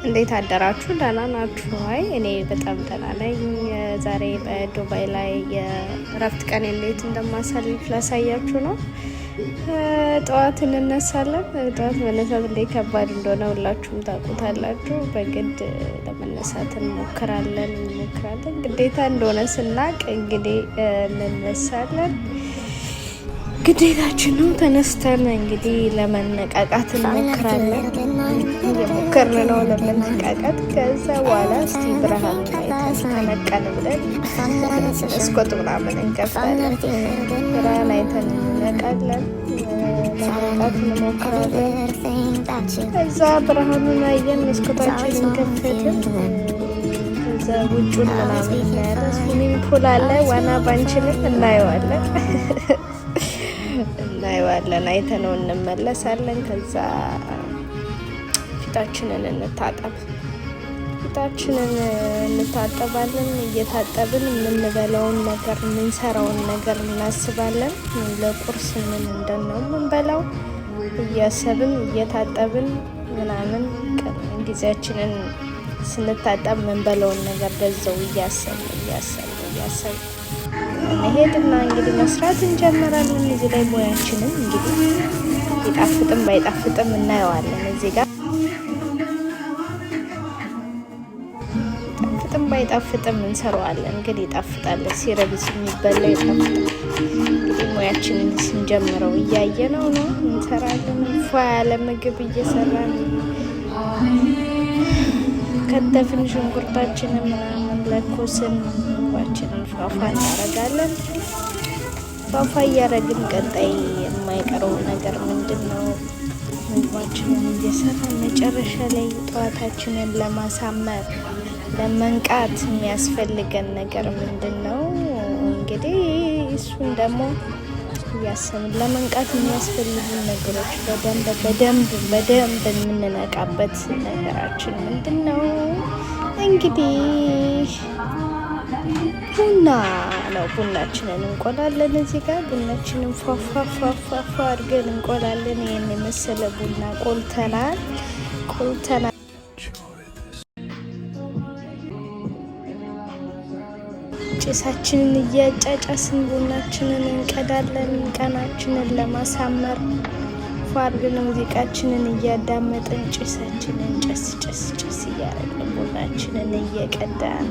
እንዴት አደራችሁ? ደህና ናችሁ? አይ እኔ በጣም ደህና ነኝ። ዛሬ በዱባይ ላይ የእረፍት ቀን እንዴት እንደማሳልፍ ላሳያችሁ ነው። ጠዋት እንነሳለን። ጠዋት መነሳት እንዴት ከባድ እንደሆነ ሁላችሁም ታውቁታላችሁ። በግድ ለመነሳት እንሞክራለን። ግዴታ እንደሆነ ስናቅ እንግዲህ እንነሳለን። ግዴታችን ነው። ተነስተን እንግዲህ ለመነቃቃት እንሞክራለን። እየሞከርን ነው ለመነቃቃት። ከዛ በኋላ እስቲ ብርሃን አይተን ተነቀን ብለን መስኮት ምናምን እንከፍታለን። ብርሃን አይተን እንነቃለን። ለመንቃት እንሞክራለን። ከዛ ብርሃኑን አየን፣ መስኮታችንን ከፈትን። ከዛ ውጩን ምናምን እናያለን። ስዊሚንግ ፑል አለ። ዋና ባንችልም እናየዋለን። አይተነው እንመለሳለን። ከዛ ፊታችንን እንታጠባለን። እየታጠብን የምንበላውን ነገር የምንሰራውን ነገር እናስባለን። ለቁርስ ምን እንደነው የምንበላው እያሰብን እየታጠብን ምናምን ጊዜያችንን ስንታጠብ የምንበላውን ነገር በዛው እያሰብን መሄድና እንግዲህ መስራት እንጀምራለን። እዚህ ላይ ሙያችንን እንግዲህ ይጣፍጥም ባይጣፍጥም እናየዋለን። እዚህ ጋር ይጣፍጥም ባይጣፍጥም እንሰራዋለን። እንግዲህ ይጣፍጣል፣ ሲረብስ የሚበላ ይጣፍጣል። እንግዲህ ሙያችንን ስንጀምረው እያየነው ነው። እንሰራለን። ፏ ያለ ምግብ እየሰራን ከተፍን፣ ሽንኩርታችንን ምናምን ለኮስን፣ ምግባችንን ፏፏ እናደርጋለን። ፏፏ እያደረግን ቀጣይ የማይቀረው ነገር ምንድን ነው? ምግባችንን እየሰራን መጨረሻ ላይ ጠዋታችንን ለማሳመር ለመንቃት የሚያስፈልገን ነገር ምንድን ነው? እንግዲህ እሱን ደግሞ እያሰብን ለመንቃት የሚያስፈልጉ ነገሮች በደንብ የምንነቃበት ነገራችን ምንድን ነው? እንግዲህ ቡና ነው። ቡናችንን እንቆላለን። እዚህ ጋር ቡናችንን ፏፏፏፏ አድርገን እንቆላለን። ይህን የመሰለ ቡና ቆልተናል። ጭሳችንን እያጫጫስን ቡናችንን እንቀዳለን። ቀናችንን ለማሳመር ፏርግን ሙዚቃችንን እያዳመጥን ጭሳችንን ጨስ እያደረግን ቡናችንን እየቀዳን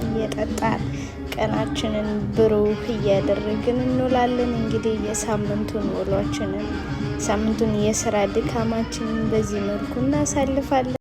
እየጠጣን ቀናችንን ብሩህ እያደረግን እንውላለን። እንግዲህ የሳምንቱን ውሏችንን የስራ ድካማችንን በዚህ መልኩ እናሳልፋለን።